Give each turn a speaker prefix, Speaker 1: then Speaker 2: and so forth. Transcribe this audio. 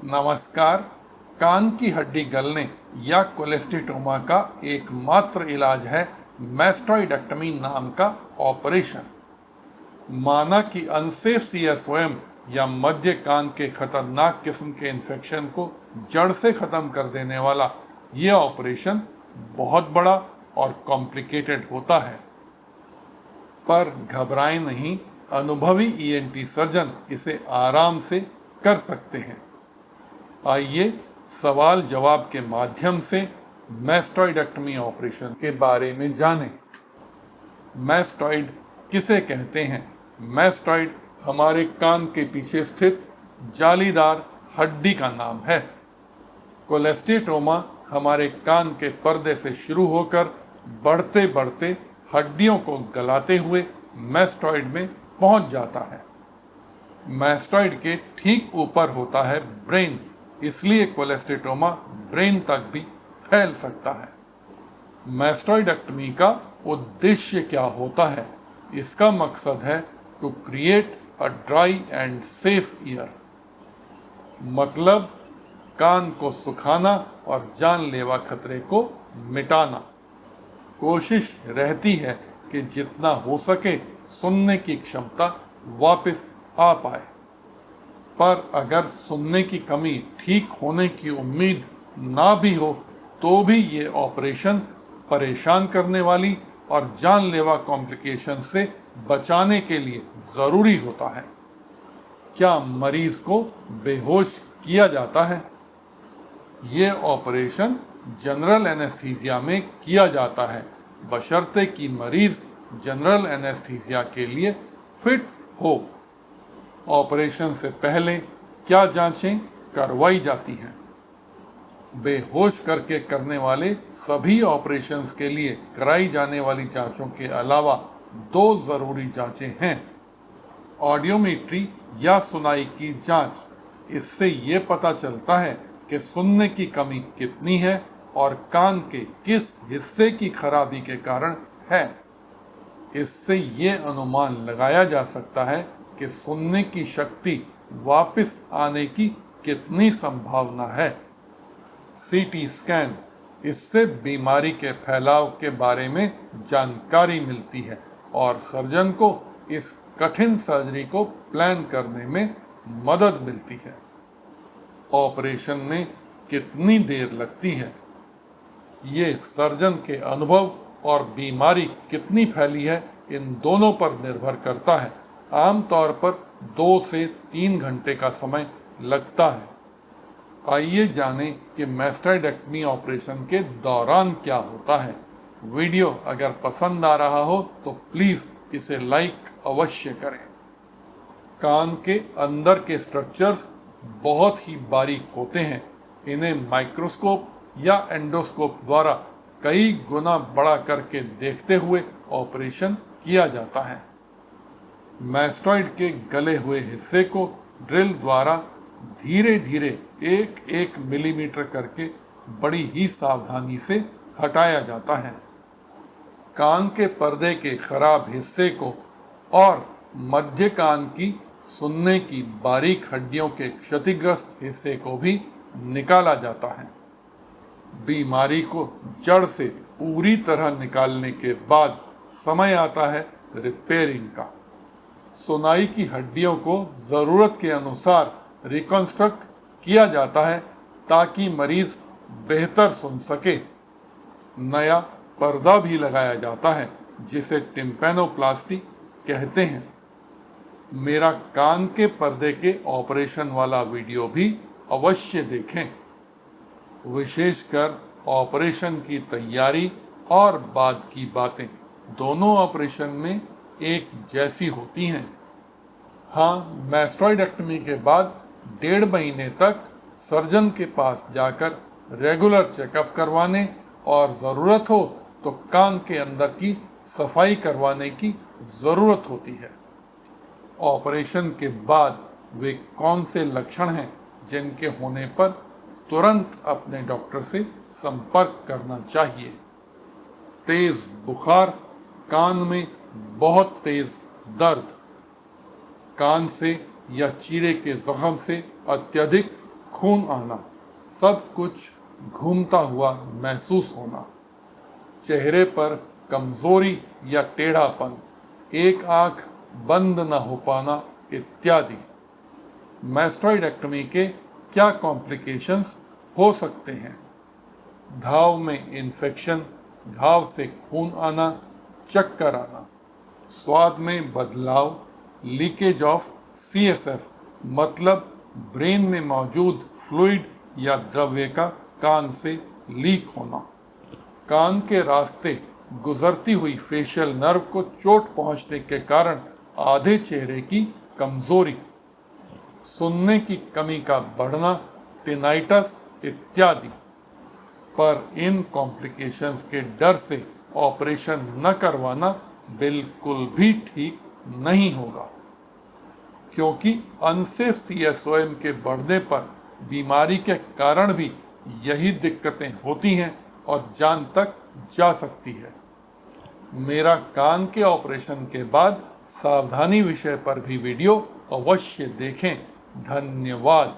Speaker 1: नमस्कार। कान की हड्डी गलने या कोलेस्टिटोमा का एकमात्र इलाज है मैस्टॉइडेक्टमी नाम का ऑपरेशन। माना कि अनसेफ सीएसओएम या मध्य कान के खतरनाक किस्म के इन्फेक्शन को जड़ से खत्म कर देने वाला यह ऑपरेशन बहुत बड़ा और कॉम्प्लिकेटेड होता है, पर घबराएं नहीं, अनुभवी ईएनटी सर्जन इसे आराम से कर सकते हैं। आइए सवाल जवाब के माध्यम से मैस्टॉइडेक्टमी ऑपरेशन के बारे में जानें। मैस्टॉइड किसे कहते हैं? मैस्टॉइड हमारे कान के पीछे स्थित जालीदार हड्डी का नाम है। कोलेस्टिटोमा हमारे कान के पर्दे से शुरू होकर बढ़ते बढ़ते हड्डियों को गलाते हुए मैस्टॉइड में पहुंच जाता है। मैस्टॉइड के ठीक ऊपर होता है ब्रेन, इसलिए कोलेस्टिटोमा ब्रेन तक भी फैल सकता है। मैस्टॉइडेक्टमी का उद्देश्य क्या होता है? इसका मकसद है to create a dry and safe ear, मतलब कान को सुखाना और जानलेवा खतरे को मिटाना। कोशिश रहती है कि जितना हो सके सुनने की क्षमता वापस आ पाए, पर अगर सुनने की कमी ठीक होने की उम्मीद ना भी हो तो भी ये ऑपरेशन परेशान करने वाली और जानलेवा कॉम्प्लिकेशन से बचाने के लिए ज़रूरी होता है। क्या मरीज को बेहोश किया जाता है? ये ऑपरेशन जनरल एनेस्थीसिया में किया जाता है, बशर्ते कि मरीज जनरल एनेस्थीसिया के लिए फिट हो। ऑपरेशन से पहले क्या जांचें करवाई जाती हैं? बेहोश करके करने वाले सभी ऑपरेशंस के लिए कराई जाने वाली जांचों के अलावा दो ज़रूरी जांचें हैं। ऑडियोमेट्री या सुनाई की जांच, इससे ये पता चलता है कि सुनने की कमी कितनी है और कान के किस हिस्से की खराबी के कारण है। इससे ये अनुमान लगाया जा सकता है कि सुनने की शक्ति वापस आने की कितनी संभावना है। सीटी स्कैन, इससे बीमारी के फैलाव के बारे में जानकारी मिलती है और सर्जन को इस कठिन सर्जरी को प्लान करने में मदद मिलती है। ऑपरेशन में कितनी देर लगती है? ये सर्जन के अनुभव और बीमारी कितनी फैली है, इन दोनों पर निर्भर करता है। आमतौर पर 2 से 3 घंटे का समय लगता है। आइए जानें कि मैस्टॉइडेक्टमी ऑपरेशन के दौरान क्या होता है। वीडियो अगर पसंद आ रहा हो तो प्लीज़ इसे लाइक अवश्य करें। कान के अंदर के स्ट्रक्चर्स बहुत ही बारीक होते हैं। इन्हें माइक्रोस्कोप या एंडोस्कोप द्वारा कई गुना बड़ा करके देखते हुए ऑपरेशन किया जाता है। मैस्टॉइड के गले हुए हिस्से को ड्रिल द्वारा धीरे धीरे 1-1 मिलीमीटर करके बड़ी ही सावधानी से हटाया जाता है। कान के पर्दे के खराब हिस्से को और मध्य कान की सुनने की बारीक हड्डियों के क्षतिग्रस्त हिस्से को भी निकाला जाता है। बीमारी को जड़ से पूरी तरह निकालने के बाद समय आता है रिपेयरिंग का। सुनाई की हड्डियों को ज़रूरत के अनुसार रिकॉन्स्ट्रक्ट किया जाता है ताकि मरीज बेहतर सुन सके। नया पर्दा भी लगाया जाता है जिसे टिम्पैनोप्लास्टी कहते हैं। मेरा कान के पर्दे के ऑपरेशन वाला वीडियो भी अवश्य देखें। विशेषकर ऑपरेशन की तैयारी और बाद की बातें दोनों ऑपरेशन में एक जैसी होती हैं। हाँ, मैस्टॉइडेक्टमी के बाद 1.5 महीने तक सर्जन के पास जाकर रेगुलर चेकअप करवाने और ज़रूरत हो तो कान के अंदर की सफाई करवाने की ज़रूरत होती है। ऑपरेशन के बाद वे कौन से लक्षण हैं जिनके होने पर तुरंत अपने डॉक्टर से संपर्क करना चाहिए? तेज़ बुखार, कान में बहुत तेज़ दर्द, कान से या चीरे के जख्म से अत्यधिक खून आना, सब कुछ घूमता हुआ महसूस होना, चेहरे पर कमजोरी या टेढ़ापन, एक आंख बंद न हो पाना इत्यादि। मैस्टॉइडेक्टमी के क्या कॉम्प्लिकेशंस हो सकते हैं? घाव में इन्फेक्शन, घाव से खून आना, चक्कर आना, स्वाद में बदलाव, लीकेज ऑफ CSF मतलब ब्रेन में मौजूद फ्लूइड या द्रव्य का कान से लीक होना, कान के रास्ते गुजरती हुई फेशियल नर्व को चोट पहुंचने के कारण आधे चेहरे की कमजोरी, सुनने की कमी का बढ़ना, टिनाइटस इत्यादि। पर इन कॉम्प्लिकेशंस के डर से ऑपरेशन न करवाना बिल्कुल भी ठीक नहीं होगा, क्योंकि अनसेफ CSOM के बढ़ने पर बीमारी के कारण भी यही दिक्कतें होती हैं और जान तक जा सकती है। मेरा कान के ऑपरेशन के बाद सावधानी विषय पर भी वीडियो अवश्य देखें। धन्यवाद।